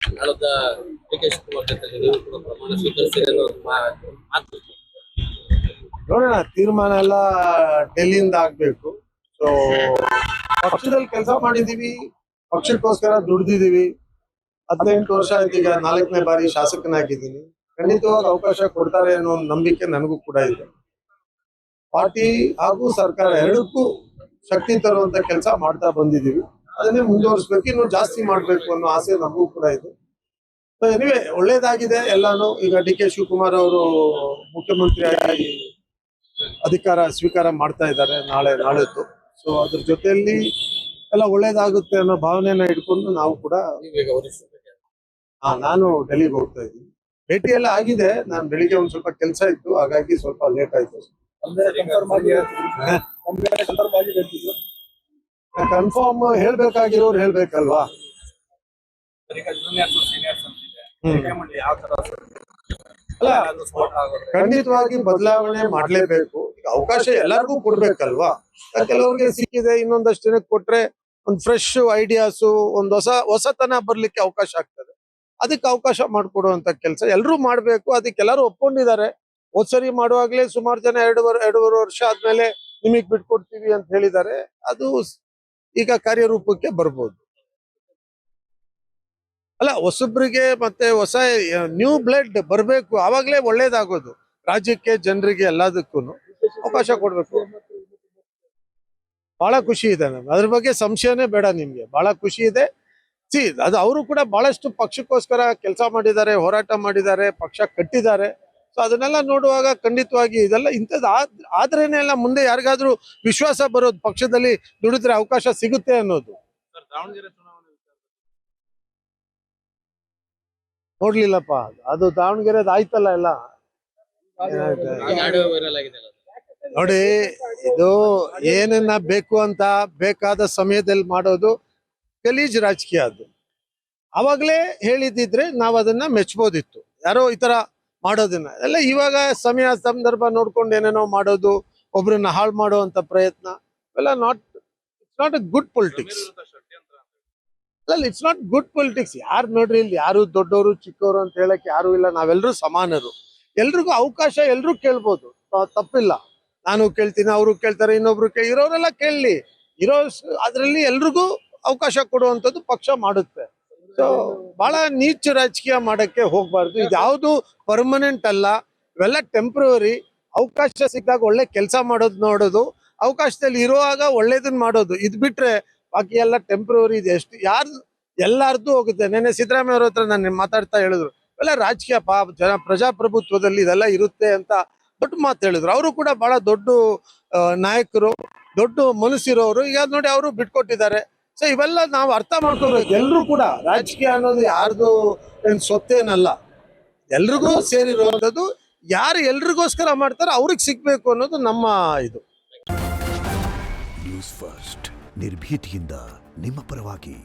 ನಾಳದ ಡಿ.ಕೆ ಶಿವಕುಮಾರ್ ಜೊತೆಗೆ ನೀವು ಕೂಡ ಪ್ರಮಾಣ ಸ್ವೀಕರಿಸಿರಿ ಅನ್ನೋ ಮಾತು. ನೋಡೋಣ, ತೀರ್ಮಾನ ಎಲ್ಲ ಡೆಲ್ಲಿಯಿಂದ ಆಗ್ಬೇಕು. ಸೊ ಪಕ್ಷದಲ್ಲಿ ಕೆಲಸ ಮಾಡಿದೀವಿ, ಪಕ್ಷಕ್ಕೋಸ್ಕರ ದುಡ್ದಿದೀವಿ. 18 ವರ್ಷ ಆಯ್ತು, ಈಗ 4ನೇ ಬಾರಿ ಶಾಸಕನಾಗಿದ್ದೀನಿ. ಖಂಡಿತವಾಗಿ ಅವಕಾಶ ಕೊಡ್ತಾರೆ ಅನ್ನೋ ಒಂದು ನಂಬಿಕೆ ನನಗೂ ಕೂಡ ಇದೆ. ಪಾರ್ಟಿ ಹಾಗೂ ಸರ್ಕಾರ ಎರಡಕ್ಕೂ ಶಕ್ತಿ ತರುವಂತ ಕೆಲಸ ಮಾಡ್ತಾ ಬಂದಿದೀವಿ. ಅದನ್ನೇ ಮುಂದುವರಿಸಬೇಕು, ಇನ್ನು ಜಾಸ್ತಿ ಮಾಡ್ಬೇಕು ಅನ್ನೋ ಆಸೆ ನಮಗೂ ಕೂಡ ಇದೆ. ಎನಿವೆ ಒಳ್ಳೇದಾಗಿದೆ ಎಲ್ಲಾನು. ಈಗ ಡಿ.ಕೆ ಶಿವಕುಮಾರ್ ಅವರು ಮುಖ್ಯಮಂತ್ರಿಯಾಗಿ ಅಧಿಕಾರ ಸ್ವೀಕಾರ ಮಾಡ್ತಾ ಇದ್ದಾರೆ ನಾಳೆದ್ದು. ಸೊ ಅದ್ರ ಜೊತೆಯಲ್ಲಿ ಎಲ್ಲ ಒಳ್ಳೇದಾಗುತ್ತೆ ಅನ್ನೋ ಭಾವನೆಯನ್ನ ಇಟ್ಕೊಂಡು ನಾವು ಕೂಡ ನಾನು ಡೆಲ್ಲಿಗೆ ಹೋಗ್ತಾ ಇದ್ದೀನಿ. ಭೇಟಿ ಎಲ್ಲ ಆಗಿದೆ. ನಾನು ಬೆಳಿಗ್ಗೆ ಒಂದ್ ಸ್ವಲ್ಪ ಕೆಲಸ ಇತ್ತು, ಹಾಗಾಗಿ ಸ್ವಲ್ಪ ಲೇಟ್ ಆಯ್ತು. ಕನ್ಫರ್ಮ್ ಹೇಳ್ಬೇಕಾಗಿರೋರು ಹೇಳ್ಬೇಕಲ್ವಾ. ಅಲ್ಲ, ಖಂಡಿತವಾಗಿ ಬದಲಾವಣೆ ಮಾಡ್ಲೇಬೇಕು. ಈಗ ಅವಕಾಶ ಎಲ್ಲರಿಗೂ ಕೊಡ್ಬೇಕಲ್ವಾ. ಕೆಲವ್ರಿಗೆ ಸಿಕ್ಕಿದೆ, ಇನ್ನೊಂದಷ್ಟು ಜನಕ್ಕೆ ಕೊಟ್ರೆ ಒಂದ್ ಫ್ರೆಶ್ ಐಡಿಯಾಸು, ಒಂದ್ ಹೊಸತನ ಬರ್ಲಿಕ್ಕೆ ಅವಕಾಶ ಆಗ್ತದೆ. ಅದಕ್ಕೆ ಅವಕಾಶ ಮಾಡ್ಕೊಡುವಂತ ಕೆಲಸ ಎಲ್ರೂ ಮಾಡ್ಬೇಕು. ಅದಕ್ಕೆ ಎಲ್ಲರೂ ಒಪ್ಕೊಂಡಿದ್ದಾರೆ. ಹೋದ್ಸರಿ ಮಾಡುವಾಗ್ಲೇ ಸುಮಾರು ಜನ ಎರಡೂವರೆ ವರ್ಷ ಆದ್ಮೇಲೆ ನಿಮಗ್ ಬಿಟ್ಕೊಡ್ತೀವಿ ಅಂತ ಹೇಳಿದ್ದಾರೆ. ಅದು ಈಗ ಕಾರ್ಯರೂಪಕ್ಕೆ ಬರ್ಬೋದು. ಅಲ್ಲ, ಹೊಸಬ್ರಿಗೆ ಮತ್ತೆ ಹೊಸ ನ್ಯೂ ಬ್ಲಡ್ ಬರ್ಬೇಕು, ಆವಾಗ್ಲೇ ಒಳ್ಳೇದಾಗೋದು. ರಾಜ್ಯಕ್ಕೆ, ಜನರಿಗೆ, ಎಲ್ಲದಕ್ಕೂ ಅವಕಾಶ ಕೊಡ್ಬೇಕು. ಬಹಳ ಖುಷಿ ಇದೆ ನಮ್ಗೆ, ಅದ್ರ ಬಗ್ಗೆ ಸಂಶಯನೇ ಬೇಡ ನಿಮ್ಗೆ. ಬಹಳ ಖುಷಿ ಇದೆ. ಅದು ಅವರು ಕೂಡ ಬಹಳಷ್ಟು ಪಕ್ಷಕ್ಕೋಸ್ಕರ ಕೆಲಸ ಮಾಡಿದ್ದಾರೆ, ಹೋರಾಟ ಮಾಡಿದ್ದಾರೆ, ಪಕ್ಷ ಕಟ್ಟಿದ್ದಾರೆ. ಸೊ ಅದನ್ನೆಲ್ಲ ನೋಡುವಾಗ ಖಂಡಿತವಾಗಿ ಇದೆಲ್ಲ ಇಂಥದ್ದು ಆದ್ರೇನೆ ಎಲ್ಲ ಮುಂದೆ ಯಾರಿಗಾದ್ರೂ ವಿಶ್ವಾಸ ಬರೋದು, ಪಕ್ಷದಲ್ಲಿ ದುಡಿದ್ರೆ ಅವಕಾಶ ಸಿಗುತ್ತೆ ಅನ್ನೋದು. ನೋಡ್ಲಿಲ್ಲಪ್ಪ, ಅದು ದಾವಣಗೆರೆದು ಆಯ್ತಲ್ಲ ಎಲ್ಲ. ನೋಡಿ, ಇದು ಏನನ್ನ ಬೇಕು ಅಂತ ಬೇಕಾದ ಸಮಯದಲ್ಲಿ ಮಾಡೋದು ಗಲೀಜ್ ರಾಜಕೀಯ. ಅದು ಅವಾಗ್ಲೇ ಹೇಳಿದಿದ್ರೆ ನಾವು ಅದನ್ನ ಮೆಚ್ಬೋದಿತ್ತು. ಯಾರೋ ಈ ತರ ಮಾಡೋದನ್ನ ಎಲ್ಲ ಇವಾಗ ಸಮಯ ಸಂದರ್ಭ ನೋಡ್ಕೊಂಡು ಏನೇನೋ ಮಾಡೋದು, ಒಬ್ರನ್ನ ಹಾಳು ಮಾಡುವಂತ ಪ್ರಯತ್ನ ಎಲ್ಲ it's not A good politics. ಅಲ್ಲ, ಇಟ್ಸ್ ನಾಟ್ ಗುಡ್ ಪೊಲಿಟಿಕ್ಸ್. ಯಾರು ನೋಡ್ರಿ, ಇಲ್ಲಿ ಯಾರು ದೊಡ್ಡವರು ಚಿಕ್ಕವರು ಅಂತ ಹೇಳಕ್ ಯಾರು ಇಲ್ಲ. ನಾವೆಲ್ಲರೂ ಸಮಾನರು, ಎಲ್ರಿಗೂ ಅವಕಾಶ ಎಲ್ರೂ ಕೇಳ್ಬೋದು, ತಪ್ಪಿಲ್ಲ. ನಾನು ಕೇಳ್ತೀನಿ, ಅವರು ಕೇಳ್ತಾರೆ, ಇನ್ನೊಬ್ರು ಇರೋರೆಲ್ಲ ಕೇಳಲಿ. ಅದ್ರಲ್ಲಿ ಎಲ್ರಿಗೂ ಅವಕಾಶ ಕೊಡುವಂಥದ್ದು ಪಕ್ಷ ಮಾಡುತ್ತೆ. ಸೊ ಬಹಳ ನೀಚ ರಾಜಕೀಯ ಮಾಡಕ್ಕೆ ಹೋಗ್ಬಾರ್ದು. ಇದ್ಯಾವುದು ಪರ್ಮನೆಂಟ್ ಅಲ್ಲ, ಇವೆಲ್ಲ ಟೆಂಪ್ರವರಿ. ಅವಕಾಶ ಸಿಕ್ಕಾಗ ಒಳ್ಳೆ ಕೆಲಸ ನೋಡೋದು, ಅವಕಾಶದಲ್ಲಿ ಇರುವಾಗ ಒಳ್ಳೇದನ್ನ ಮಾಡೋದು. ಇದ್ ಬಿಟ್ರೆ ಬಾಕಿ ಎಲ್ಲ ಟೆಂಪ್ರವರಿ ಇದೆ. ಎಲ್ಲಾರ್ದು ಹೋಗುತ್ತೆ. ನೆನ್ನೆ ಸಿದ್ದರಾಮಯ್ಯ ಅವ್ರ ಹತ್ರ ನಾನು ಮಾತಾಡ್ತಾ ಹೇಳಿದ್ರು, ಇವೆಲ್ಲ ರಾಜಕೀಯ ಪ್ರಜಾಪ್ರಭುತ್ವದಲ್ಲಿ ಇದೆಲ್ಲ ಇರುತ್ತೆ ಅಂತ ದೊಡ್ಡ ಮಾತು ಹೇಳಿದ್ರು. ಅವರು ಕೂಡ ಬಹಳ ದೊಡ್ಡ ನಾಯಕರು, ದೊಡ್ಡ ಮನಸ್ಸಿರೋರು. ಈಗ ನೋಡಿ, ಅವರು ಬಿಟ್ಕೊಟ್ಟಿದ್ದಾರೆ. ಸೊ ಇವೆಲ್ಲ ನಾವು ಅರ್ಥ ಮಾಡ್ಕೋಬೇಕು. ಎಲ್ರು ಕೂಡ ರಾಜಕೀಯ ಅನ್ನೋದು ಯಾರ್ದು ಸೊತ್ತೇನಲ್ಲ, ಎಲ್ರಿಗೂ ಸೇರಿರುವಂಥದ್ದು. ಯಾರು ಎಲ್ರಿಗೋಸ್ಕರ ಮಾಡ್ತಾರೋ ಅವ್ರಿಗೆ ಸಿಗ್ಬೇಕು ಅನ್ನೋದು ನಮ್ಮ ಇದು. ನ್ಯೂಸ್ ಫಸ್ಟ್, ನಿರ್ಭೀತಿಯಿಂದ ನಿಮ್ಮ ಪರವಾಗಿ.